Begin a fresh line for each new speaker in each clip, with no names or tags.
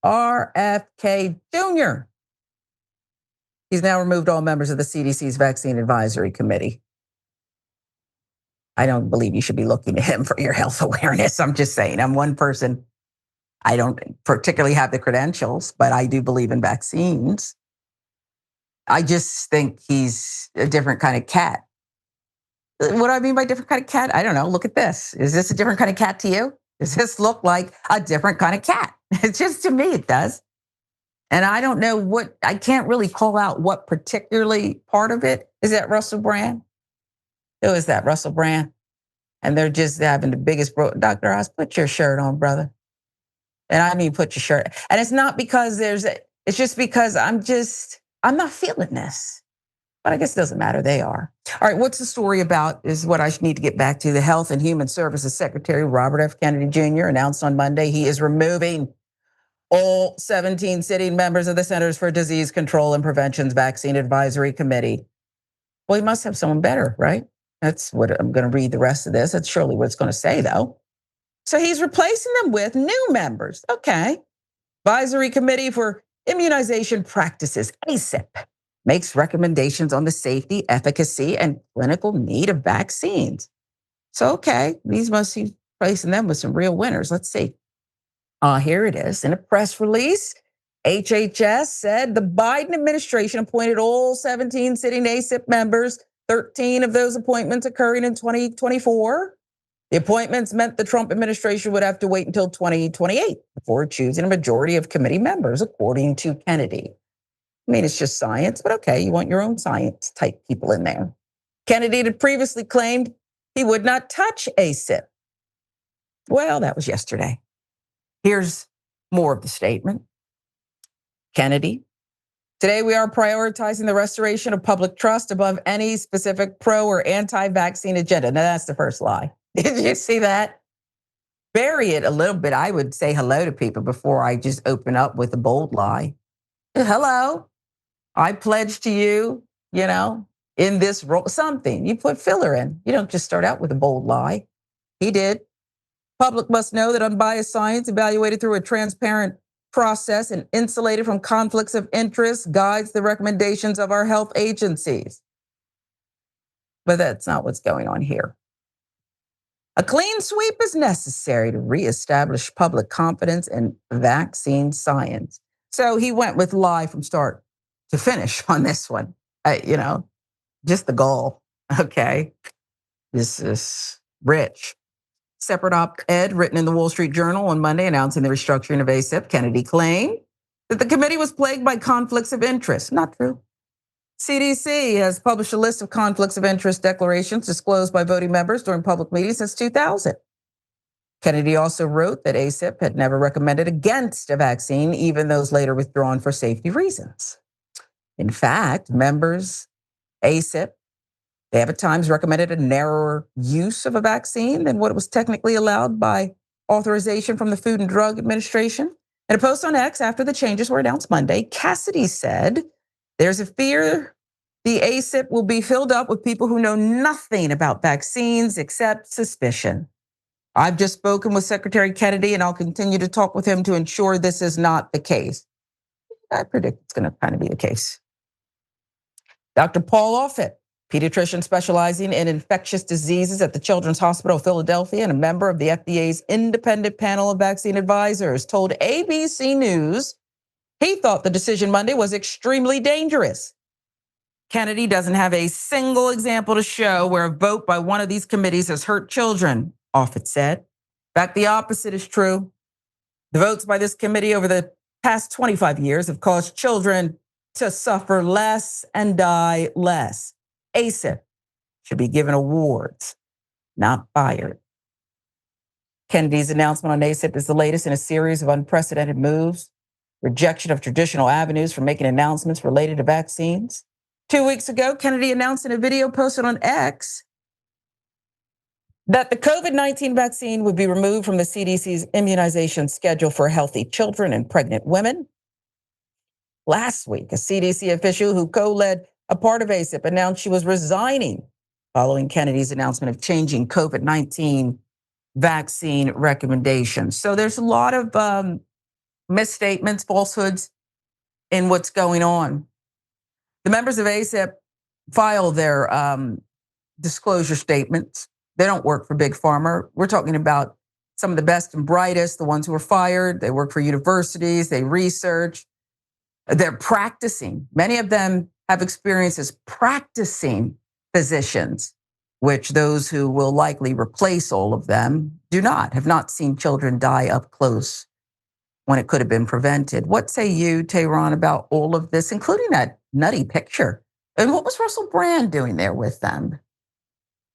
RFK Jr. He's now removed all members of the CDC's Vaccine Advisory Committee. I don't believe you should be looking to him for your health awareness. I'm just saying, I'm one person. I don't particularly have the credentials, but I do believe in vaccines. I just think he's a different kind of cat. What do I mean by different kind of cat? I don't know. Look at this. Is this a different kind of cat to you? Does this look like a different kind of cat? It's just, to me, it does. And I don't know I can't really call out what particularly part of it. Is that Russell Brand? Who is that, Russell Brand? And they're just having the biggest, Dr. Oz, put your shirt on, brother. And I mean, put your shirt. And it's not because it's just because I'm not feeling this. But I guess it doesn't matter, they are. All right, what's the story about is what I need to get back to. The Health and Human Services Secretary, Robert F. Kennedy Jr., announced on Monday he is removing all 17 sitting members of the Centers for Disease Control and Prevention's Vaccine Advisory Committee. Well, he must have someone better, right? That's what I'm going to read the rest of this. That's surely what it's going to say, though. So he's replacing them with new members. Okay. Advisory Committee for Immunization Practices, ACIP, makes recommendations on the safety, efficacy, and clinical need of vaccines. So, okay, these must be replacing them with some real winners. Let's see. Here it is. In a press release, HHS said the Biden administration appointed all 17 sitting ACIP members, 13 of those appointments occurring in 2024. The appointments meant the Trump administration would have to wait until 2028 before choosing a majority of committee members, according to Kennedy. I mean, it's just science, but okay, you want your own science type people in there. Kennedy had previously claimed he would not touch ACIP. Well, that was yesterday. Here's more of the statement. Kennedy, today we are prioritizing the restoration of public trust above any specific pro or anti-vaccine agenda. Now, that's the first lie. Did you see that? Bury it a little bit. I would say hello to people before I just open up with a bold lie. Hello, I pledge to you, in this role, something. You put filler in. You don't just start out with a bold lie. He did. Public must know that unbiased science, evaluated through a transparent process and insulated from conflicts of interest, guides the recommendations of our health agencies. But that's not what's going on here. A clean sweep is necessary to reestablish public confidence in vaccine science. So he went with lie from start to finish on this one. Just the goal. Okay. This is rich. Separate op-ed written in the Wall Street Journal on Monday announcing the restructuring of ACIP. Kennedy claimed that the committee was plagued by conflicts of interest. Not true. CDC has published a list of conflicts of interest declarations disclosed by voting members during public meetings since 2000. Kennedy also wrote that ACIP had never recommended against a vaccine, even those later withdrawn for safety reasons. In fact, members, ACIP, they have at times recommended a narrower use of a vaccine than what was technically allowed by authorization from the Food and Drug Administration. In a post on X after the changes were announced Monday, Cassidy said, there's a fear the ACIP will be filled up with people who know nothing about vaccines except suspicion. I've just spoken with Secretary Kennedy and I'll continue to talk with him to ensure this is not the case. I predict it's going to kind of be the case. Dr. Paul Offit, pediatrician specializing in infectious diseases at the Children's Hospital of Philadelphia and a member of the FDA's independent panel of vaccine advisors, told ABC News he thought the decision Monday was extremely dangerous. Kennedy doesn't have a single example to show where a vote by one of these committees has hurt children, Offit said. In fact, the opposite is true. The votes by this committee over the past 25 years have caused children to suffer less and die less. ACIP should be given awards, not fired. Kennedy's announcement on ACIP is the latest in a series of unprecedented moves. Rejection of traditional avenues for making announcements related to vaccines. 2 weeks ago, Kennedy announced in a video posted on X that the COVID-19 vaccine would be removed from the CDC's immunization schedule for healthy children and pregnant women. Last week, a CDC official who co-led a part of ACIP announced she was resigning following Kennedy's announcement of changing COVID-19 vaccine recommendations. So there's a lot of misstatements, falsehoods in what's going on. The members of ACIP file their disclosure statements. They don't work for Big Pharma. We're talking about some of the best and brightest, the ones who were fired. They work for universities, they research, they're practicing. Many of them have experience as practicing physicians, which those who will likely replace all of them do not, have not seen children die up close when it could have been prevented. What say you, Tehran, about all of this, including that nutty picture? And what was Russell Brand doing there with them?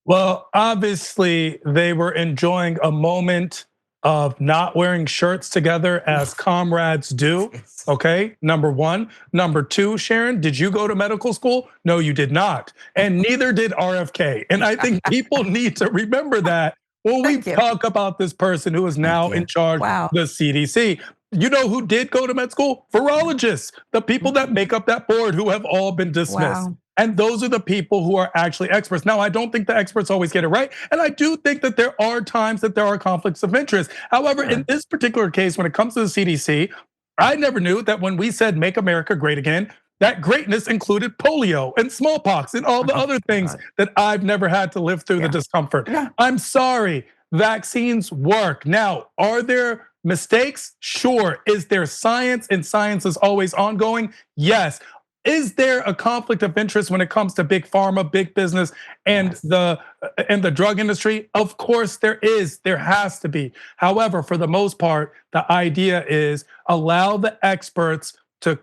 Well, obviously, they were enjoying a moment of not wearing shirts together as comrades do. Okay, number one. Number two, Sharon, did you go to medical school? No, you did not. And neither did RFK. And I think people need to remember that when we talk about this person who is now in charge of the CDC. You know who did go to med school? Virologists, the people that make up that board who have all been dismissed. And those are the people who are actually experts. Now, I don't think the experts always get it right. And I do think that there are times that there are conflicts of interest. However, in this particular case, when it comes to the CDC, I never knew that when we said make America great again, that greatness included polio and smallpox and all the other things that I've never had to live through the discomfort. I'm sorry, vaccines work. Now, are there mistakes? Sure. Is there science? And science is always ongoing? Yes. Is there a conflict of interest when it comes to big pharma, big business, and the drug industry? Of course there is. There has to be. However, for the most part, the idea is allow the experts to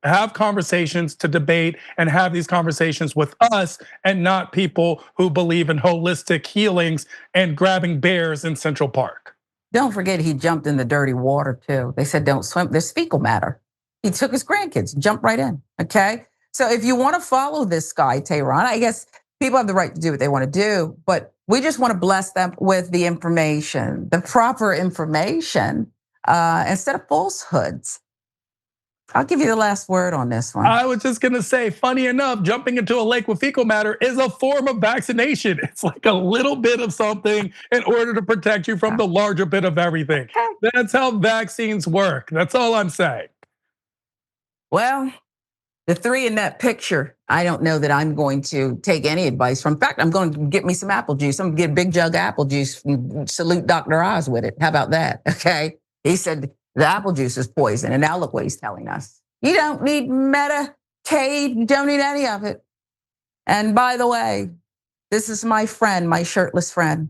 have conversations, to debate, and have these conversations with us, and not people who believe in holistic healings and grabbing bears in Central Park.
Don't forget he jumped in the dirty water too. They said don't swim. There's fecal matter. He took his grandkids, jumped right in, okay? So if you want to follow this guy, Tehran, I guess people have the right to do what they want to do, but we just want to bless them with the information, the proper information, instead of falsehoods. I'll give you the last word on this one.
I was just gonna say, funny enough, jumping into a lake with fecal matter is a form of vaccination. It's like a little bit of something in order to protect you from the larger bit of everything. That's how vaccines work. That's all I'm saying.
Well, the three in that picture, I don't know that I'm going to take any advice from. In fact, I'm going to get me some apple juice. I'm gonna get a big jug of apple juice and salute Dr. Oz with it. How about that? Okay. He said the apple juice is poison. And now look what he's telling us. You don't need Medicaid. You don't need any of it. And by the way, this is my friend, my shirtless friend.